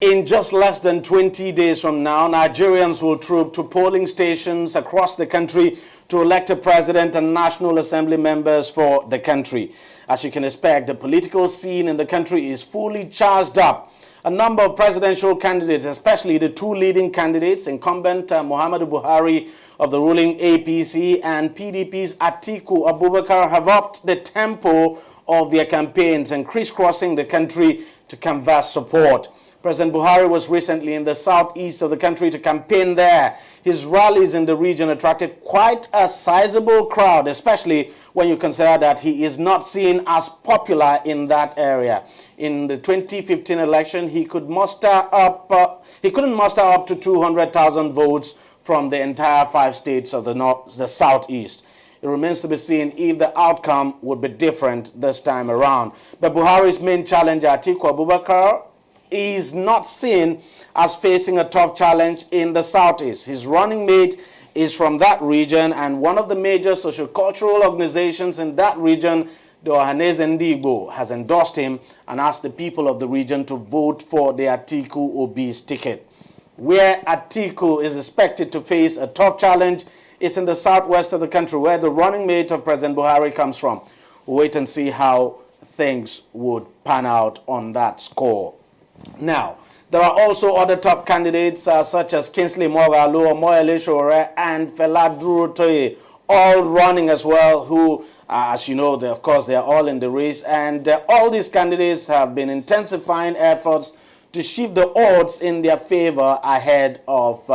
In just less than 20 days from now, Nigerians will troop to polling stations across the country to elect a president and National Assembly members for the country. As you can expect, the political scene in the country is fully charged up. A number of presidential candidates, especially the two leading candidates, incumbent Muhammadu Buhari of the ruling APC and PDP's Atiku Abubakar, have upped the tempo of their campaigns and crisscrossing the country to canvass support. President Buhari was recently in the southeast of the country to campaign there. His rallies in the region attracted quite a sizable crowd, especially when you consider that he is not seen as popular in that area. In the 2015 election, he couldn't muster up to 200,000 votes from the entire 5 states of the southeast. It remains to be seen if the outcome would be different this time around. But Buhari's main challenger, Atiku Abubakar, is not seen as facing a tough challenge in the southeast. His running mate is from that region, and one of the major socio-cultural organizations in that region, the Ohanaeze Ndigbo, has endorsed him and asked the people of the region to vote for the Atiku Obi's ticket. Where Atiku is expected to face a tough challenge is in the southwest of the country, where the running mate of President Buhari comes from. We'll wait and see how things would pan out on that score. Now, there are also other top candidates such as Kingsley Moghalu, Omoyele Sowore, and Fela Durotoye, all running as well, who, as you know, of course, they are all in the race. And all these candidates have been intensifying efforts to shift the odds in their favor ahead of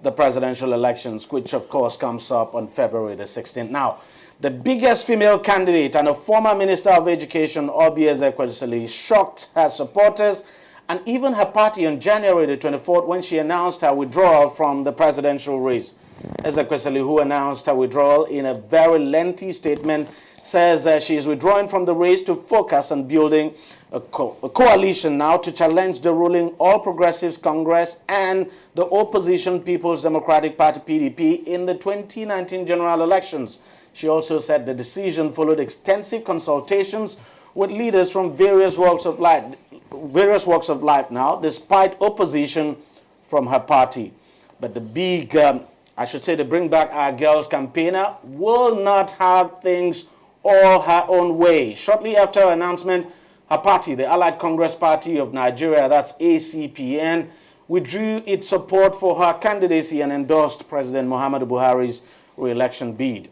the presidential elections, which, of course, comes up on February the 16th. Now, the biggest female candidate and a former Minister of Education, Ezekwesili, shocked her supporters and even her party on January the 24th when she announced her withdrawal from the presidential race. Ezekwesili, who announced her withdrawal in a very lengthy statement, says she is withdrawing from the race to focus on building a coalition now to challenge the ruling All Progressives Congress and the opposition People's Democratic Party PDP in the 2019 general elections. She also said the decision followed extensive consultations with leaders from various walks of life now, despite opposition from her party. But the big, the Bring Back Our Girls campaigner will not have things all her own way. Shortly after her announcement, her party, the Allied Congress Party of Nigeria, that's ACPN, withdrew its support for her candidacy and endorsed President Muhammadu Buhari's re-election bid.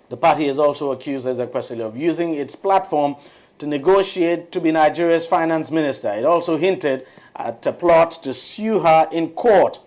The party has also accused Ezekwesili of using its platform to negotiate to be Nigeria's finance minister. It also hinted at a plot to sue her in court.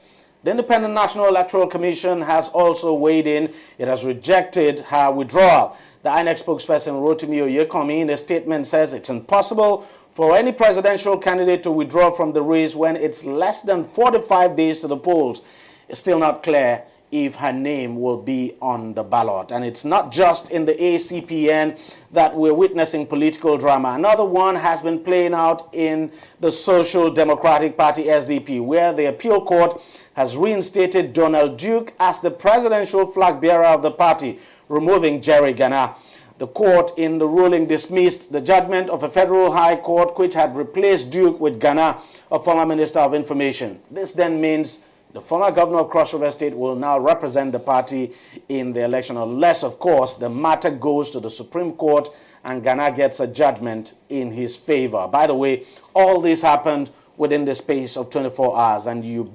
The Independent National Electoral Commission has also weighed in. It has rejected her withdrawal. The INEC spokesperson, Rotimi Oyekomi, in a statement says it's impossible for any presidential candidate to withdraw from the race when it's less than 45 days to the polls. It's still not clear if her name will be on the ballot. And it's not just in the ACPN that we're witnessing political drama. Another one has been playing out in the Social Democratic Party, SDP, where the appeal court has reinstated Donald Duke as the presidential flag bearer of the party, removing Jerry Ghana. The court in the ruling dismissed the judgment of a federal high court which had replaced Duke with Ghana, a former Minister of Information. This then means the former governor of Cross River State will now represent the party in the election, unless, of course, the matter goes to the Supreme Court and Ghana gets a judgment in his favor. By the way, all this happened within the space of 24 hours, and you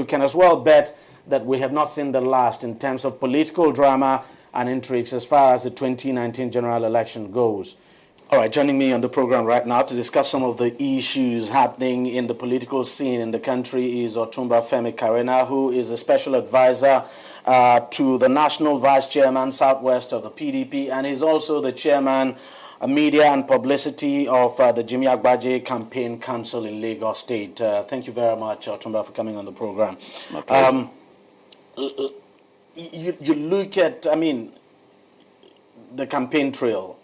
can as well bet that we have not seen the last in terms of political drama and intrigues as far as the 2019 general election goes. All right, joining me on the program right now to discuss some of the issues happening in the political scene in the country is Otumba Femi Carrena, who is a special advisor to the National Vice Chairman Southwest of the PDP, and he's also the Chairman of Media and Publicity of the Jimmy Agbaje Campaign Council in Lagos State. Thank you very much, Otumba, for coming on the program. My pleasure. You look at, the campaign trail.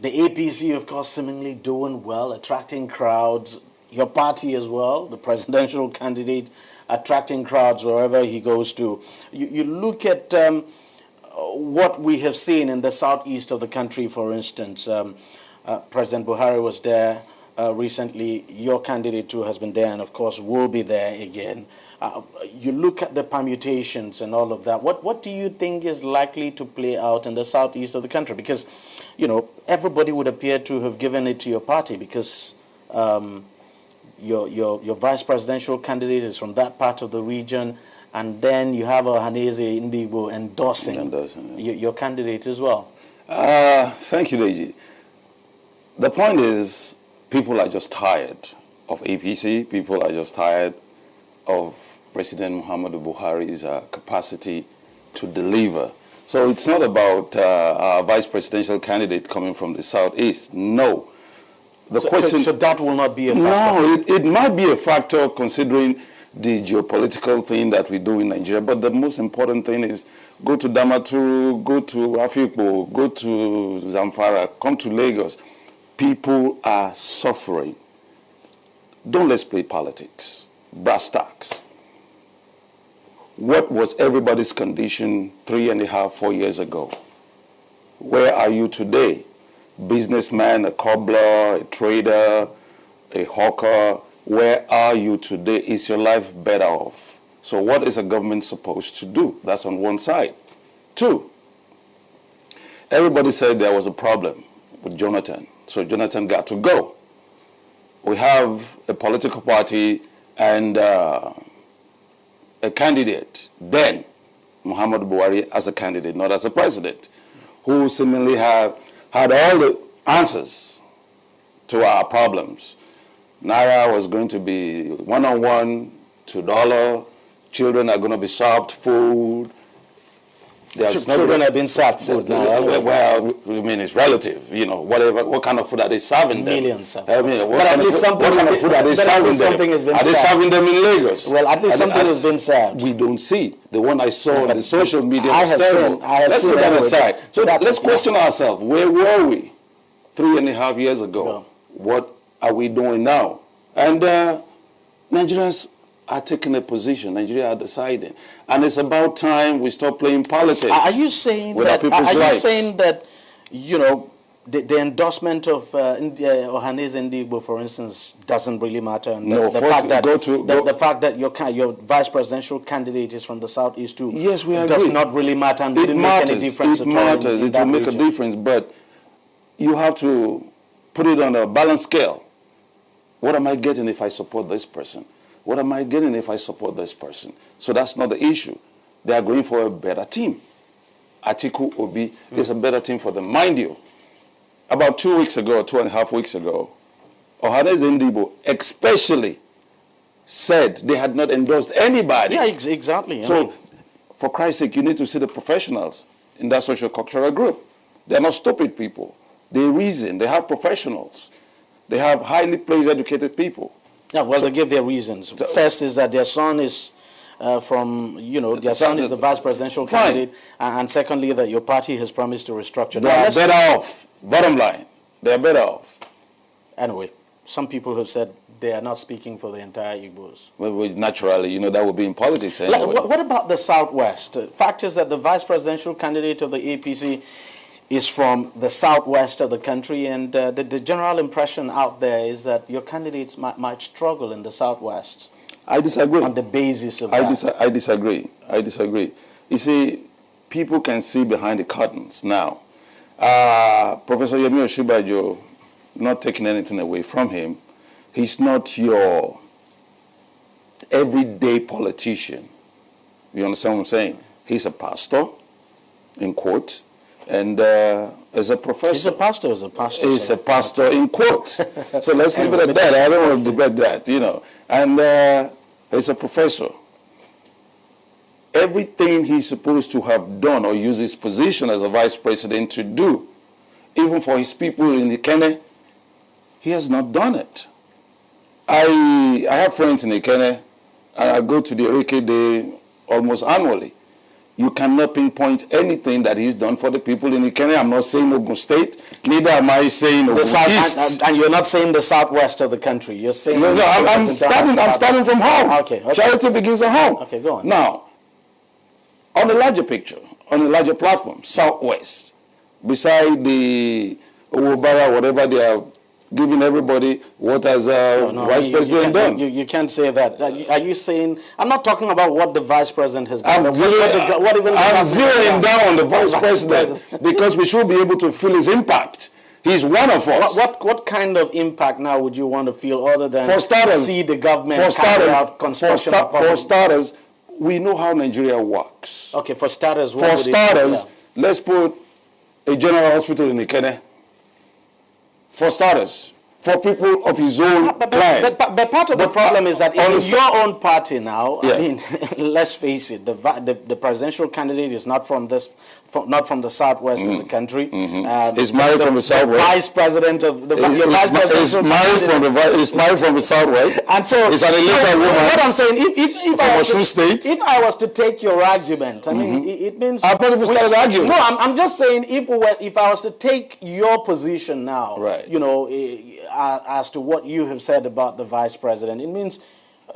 The APC, of course, seemingly doing well, attracting crowds. Your party as well, the presidential candidate, attracting crowds wherever he goes to. You look at what we have seen in the southeast of the country, for instance. President Buhari was there. recently. Your candidate too has been there and, of course, will be there again. You look at the permutations and all of that. What do you think is likely to play out in the southeast of the country? Because, everybody would appear to have given it to your party because your vice presidential candidate is from that part of the region, and then you have Ohanaeze Ndigbo endorsing your candidate as well. Thank you, Deji. The point is, people are just tired of APC. People are just tired of President Muhammadu Buhari's capacity to deliver. So it's not about our vice presidential candidate coming from the southeast. No. So that will not be a factor? No, it might be a factor considering the geopolitical thing that we do in Nigeria. But the most important thing is go to Damaturu, go to Afikpo, go to Zamfara, come to Lagos. People are suffering. Don't let's play politics. Brass tacks. What was everybody's condition 3.5, 4 years ago? Where are you today? Businessman, a cobbler, a trader, a hawker. Where are you today? Is your life better off? So what is a government supposed to do? That's on one side. Two, everybody said there was a problem with Jonathan. So Jonathan got to go. We have a political party and a candidate, then Muhammadu Buhari as a candidate, not as a president, who seemingly had all the answers to our problems. Naira was going to be 1-on-1, $2. Children are going to be served food. Children have been served food now. Well, I mean, it's relative. Whatever. What kind of food are they serving them? Millions. I mean, what kind of food are they serving them? Are they serving them in Lagos? Well, at least something has been served. We don't see. The one I saw on the social media I have seen. Let's put that aside. So let's question ourselves. Where were we 3.5 years ago? No. What are we doing now? And Nigerians are taking a position. Nigeria are deciding. And it's about time we stop playing politics. Are you saying that? You saying that, the endorsement of Ohanaeze Ndigbo, for instance, doesn't really matter? And No, the fact that your vice presidential candidate is from the southeast too. Yes, we agree. Does not really matter and wouldn't make any difference at all. It matters. It will make a difference, but you have to put it on a balanced scale. What am I getting if I support this person? What am I getting if I support this person? So that's not the issue. They are going for a better team. Atiku Obi is a better team for them. Mind you, about 2 weeks ago, 2.5 weeks ago, Ohanaeze Ndigbo especially said they had not endorsed anybody. Yeah, exactly. So, for Christ's sake, you need to see the professionals in that socio-cultural group. They're not stupid people. They reason. They have professionals. They have highly placed, educated people. Yeah, well, they give their reasons. First is that their son is their son is the vice presidential candidate, and secondly, that your party has promised to restructure. They are better off. Bottom line, they are better off. Anyway, some people have said they are not speaking for the entire Igbos. Well, naturally, that would be in politics anyway. What about the Southwest? Fact is that the vice presidential candidate of the APC is from the southwest of the country, and the general impression out there is that your candidates might struggle in the southwest. I disagree. On the basis of that. I disagree. You see, people can see behind the curtains now. Professor Yemi Osinbajo, not taking anything away from him, he's not your everyday politician. You understand what I'm saying? He's a pastor, in quote. And as a professor. He's a pastor. He's a pastor in quotes. So let's leave it at that. I don't want to debate that, And he's a professor. Everything he's supposed to have done or use his position as a vice president to do, even for his people in Ikene, he has not done it. I have friends in Ikene, and I go to the Erike Day almost annually. You cannot pinpoint anything that he's done for the people in Ikene. I'm not saying Ogun State, neither am I saying Ogun East. And you're not saying the southwest of the country. You're saying... No, I'm starting from home. Okay. Charity begins at home. Okay, go on. Now, on a larger picture, on a larger platform, southwest, beside the Owobara, whatever they are giving everybody what has Vice President done. You can't say that. Are you saying, I'm not talking about what the Vice President has done. I'm zeroing down on the Vice President because we should be able to feel his impact. He's one of us. What kind of impact now would you want to feel other than see the government carry out construction? For starters, we know how Nigeria works. Okay, for starters, let's put a general hospital in Ikene. For starters, for people of his own clan. But part of the problem is that in your own party now, I mean, let's face it, the presidential candidate is not from the southwest of the country. He's married from the southwest. Vice president of the vice presidential He's married from the southwest. And so he's an electoral woman. What I'm saying, if I was to take your argument, I mean, it means I've probably started arguing. No, I'm just saying if I was to take your position now, you know, as to what you have said about the vice president, it means,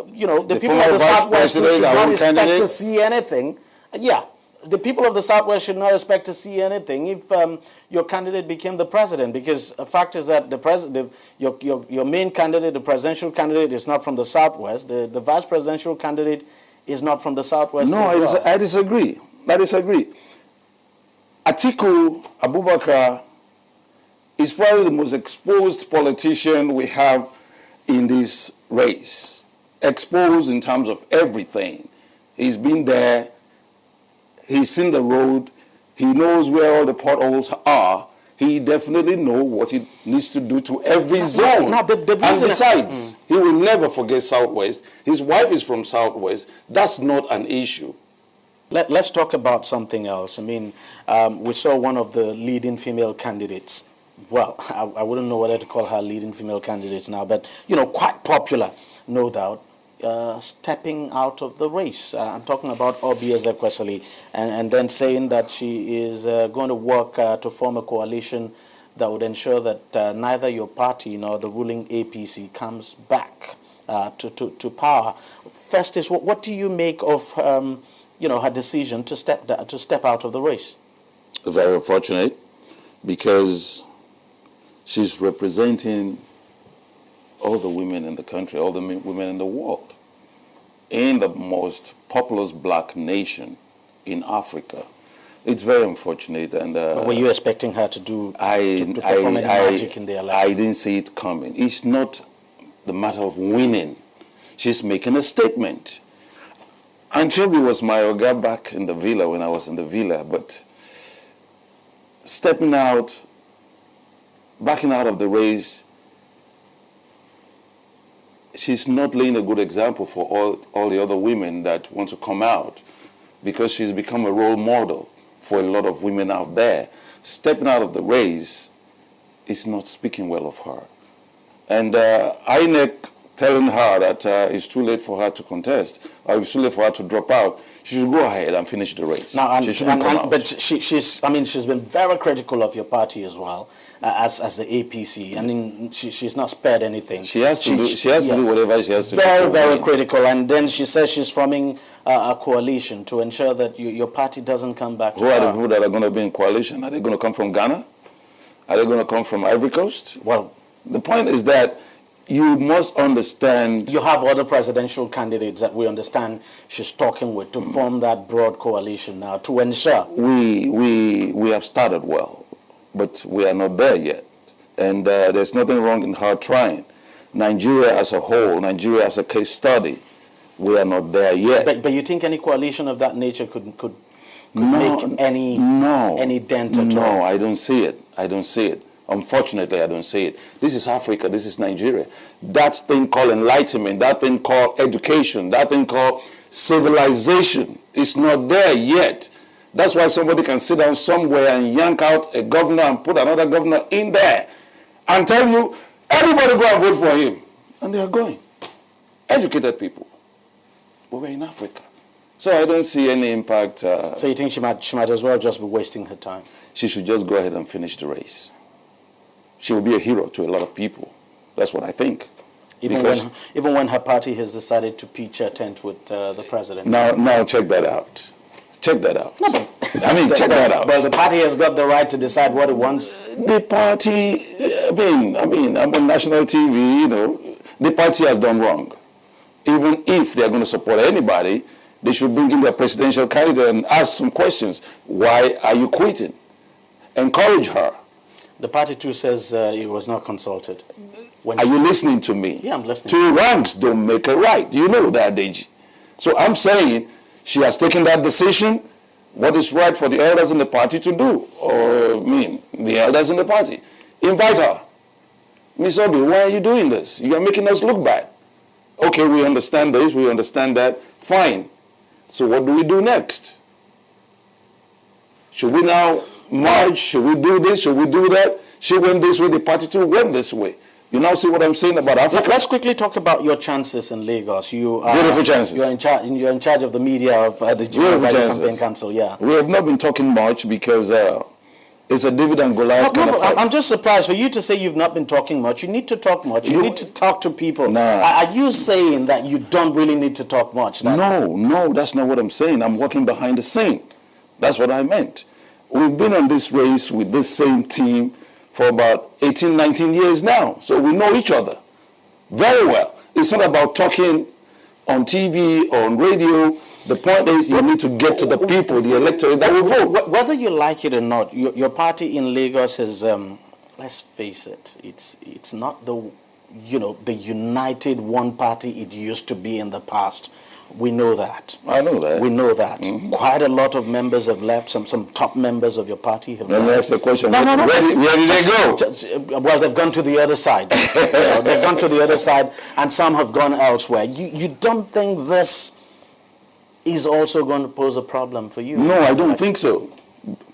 you know, the people of the Southwest should not expect to see anything. The people of the Southwest should not expect to see anything if your candidate became the president, because the fact is that your main candidate, the presidential candidate, is not from the Southwest. The vice presidential candidate is not from the Southwest. No, I disagree. Atiku Abubakar is probably the most exposed politician we have in this race. Exposed in terms of everything. He's been there. He's seen the road. He knows where all the potholes are. He definitely knows what he needs to do to every zone. And besides, he will never forget Southwest. His wife is from Southwest. That's not an issue. Let's talk about something else. I mean, we saw one of the leading female candidates. Well, I wouldn't know whether to call her leading female candidates now, but, you know, quite popular, no doubt, stepping out of the race. I'm talking about Ezekwesili, and then saying that she is going to work to form a coalition that would ensure that neither your party nor the ruling APC comes back to power. First is, what do you make of you know, her decision to step out of the race? Very unfortunate, because she's representing all the women in the country, all the women in the world, in the most populous black nation in Africa. It's very unfortunate. And were you expecting her to perform any magic in the election? I didn't see it coming. It's not the matter of winning. She's making a statement. And Femi was my oga back in the villa when I was in the villa, but stepping out, backing out of the race, she's not laying a good example for all the other women that want to come out, because she's become a role model for a lot of women out there. Stepping out of the race is not speaking well of her. And INEC telling her that it's too late for her to contest, or it's too late for her to drop out, she should go ahead and finish the race. Now, but she's been very critical of your party as well, as the APC. I mean, she's not spared anything. She has to do whatever she has to do. Very critical. And then she says she's forming a coalition to ensure that your party doesn't come back to power. Who are the people that are going to be in coalition? Are they going to come from Ghana? Are they going to come from Ivory Coast? Well, the point is that you must understand. You have other presidential candidates that we understand she's talking with to form that broad coalition now to ensure. We have started well, but we are not there yet. And there's nothing wrong in her trying. Nigeria as a whole, Nigeria as a case study, we are not there yet. But you think any coalition of that nature could make any dent at all? No, I don't see it. I don't see it. Unfortunately, I don't see it. This is Africa. This is Nigeria. That thing called enlightenment, that thing called education, that thing called civilization is not there yet. That's why somebody can sit down somewhere and yank out a governor and put another governor in there and tell you, everybody go and vote for him. And they are going. Educated people. But we're in Africa. So I don't see any impact. So you think she might as well just be wasting her time? She should just go ahead and finish the race. She will be a hero to a lot of people. That's what I think. Even when her party has decided to pitch a tent with the president. Now check that out. Check that out. No, but check that out. But the party has got the right to decide what it wants. The party, I'm on national TV, you know, the party has done wrong. Even if they're going to support anybody, they should bring in their presidential candidate and ask some questions. Why are you quitting? Encourage her. The party too says it was not consulted. Are you listening to me? Yeah, I'm listening. Two wrongs don't make a right. You know that, Deji. So I'm saying she has taken that decision. What is right for the elders in the party to do? Or the elders in the party. Invite her. Miss Obi, why are you doing this? You are making us look bad. Okay, we understand this, we understand that. Fine. So what do we do next? Should we now merge? Should we do this? Should we do that? She went this way, the party too went this way. You now see what I'm saying about Africa? Let's quickly talk about your chances in Lagos. Beautiful chances. You're in charge of the media of the Campaign Council. Yeah. We have not been talking much because it's a dividend Goliath kind of fight. I'm just surprised for you to say you've not been talking much. You need to talk much. You need to talk to people. Nah. Are you saying that you don't really need to talk much? No, that's not what I'm saying. I'm working behind the scene. That's what I meant. We've been on this race with this same team for about 18, 19 years now. So we know each other very well. It's not about talking on TV or on radio. The point is you need to get to the people, the electorate that will vote. Whether you like it or not, your party in Lagos is, let's face it, it's not the united one party it used to be in the past. We know that. I know that. We know that. Mm-hmm. Quite a lot of members have left. Some top members of your party have left. Let me ask you a question. No. Where did they go? Well, they've gone to the other side. They've gone to the other side, and some have gone elsewhere. You don't think this is also going to pose a problem for you? No, I don't think so.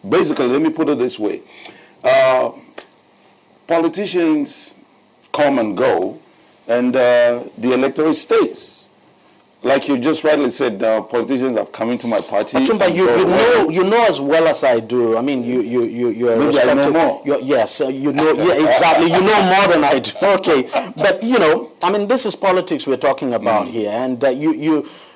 Basically, let me put it this way. Politicians come and go, and the electorate stays. Like you just rightly said, politicians have come into my party. Atumba, you know as well as I do. I mean, you're maybe respected. I know more. Yes, you know. Yeah, exactly. You know more than I do. Okay, but I mean, this is politics we're talking about here, and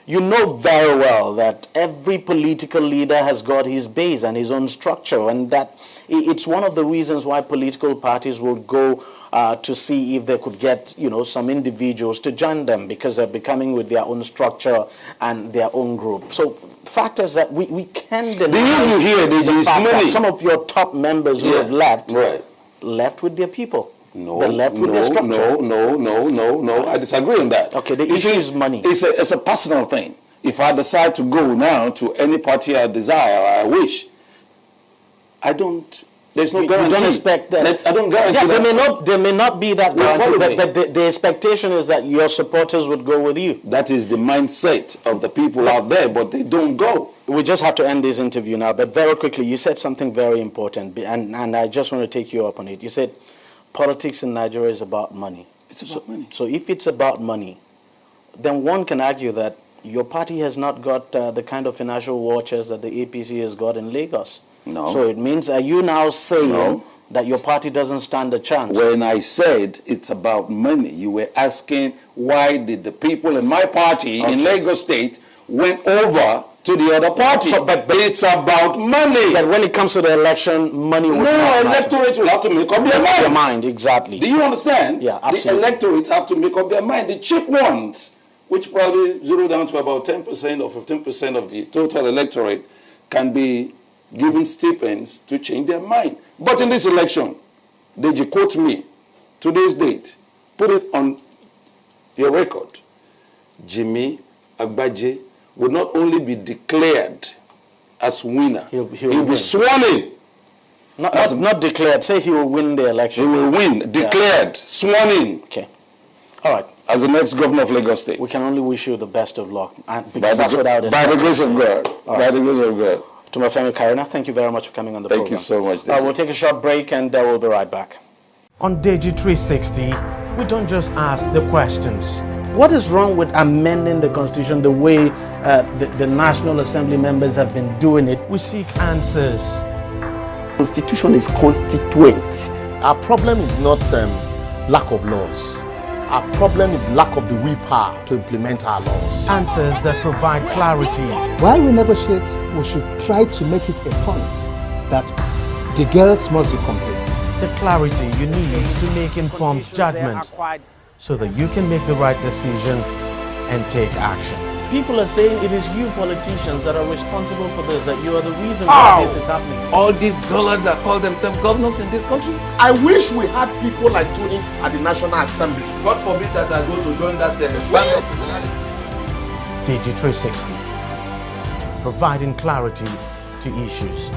you know very well that every political leader has got his base and his own structure, and that it's one of the reasons why political parties will go to see if they could get, some individuals to join them, because they're becoming with their own structure and their own group. So fact is that we can deny the issue here, Deji, is money. Some of your top members who have left with their people. They left with their structure. No. I disagree on that. Okay, the issue is money. It's a personal thing. If I decide to go now to any party I desire or I wish, there's no guarantee. You don't expect that. I don't guarantee that. There may not be that guarantee, but the expectation is that your supporters would go with you. That is the mindset of the people out there, but they don't go. We just have to end this interview now, but very quickly, you said something very important, and I just want to take you up on it. You said politics in Nigeria is about money. It's about money. So if it's about money, then one can argue that your party has not got the kind of financial war chest that the APC has got in Lagos. No. So it means, are you now saying that your party doesn't stand a chance? When I said it's about money, you were asking why did the people in my party in Lagos State went over to the other party. But it's about money. But when it comes to the election, money will not electorate will have to make up their mind. Exactly. Do you understand? Yeah, absolutely. The electorate have to make up their mind. The cheap ones, which probably zero down to about 10% or 15% of the total electorate, can be given stipends to change their mind. But in this election, Deji, quote me, today's date, put it on your record. Jimmy Agbaje will not only be declared as winner, he'll be sworn in. Not declared. Say he will win the election. He will win. Declared. Sworn in. Okay. All right. As the next governor of Lagos State. We can only wish you the best of luck. Because that's what I would expect. By the grace of God. By the grace of God. To my Femi Carrena, thank you very much for coming on the program. Thank you so much, Deji. We'll take a short break and we'll be right back. On Deji 360, we don't just ask the questions. What is wrong with amending the Constitution the way the National Assembly members have been doing it? We seek answers. Constitution is constituent. Our problem is not lack of laws. Our problem is lack of the willpower to implement our laws. Answers that provide clarity. While we negotiate, we should try to make it a point that the girls must be complete. the clarity you need to make informed judgment so that you can make the right decision and take action. People are saying it is you politicians that are responsible for this, that you are the reason why this is happening. All these dollars that call themselves governors in this country. I wish we had people like Tony at the National Assembly. God forbid that I go to join that panel. Deji 360, providing clarity to issues.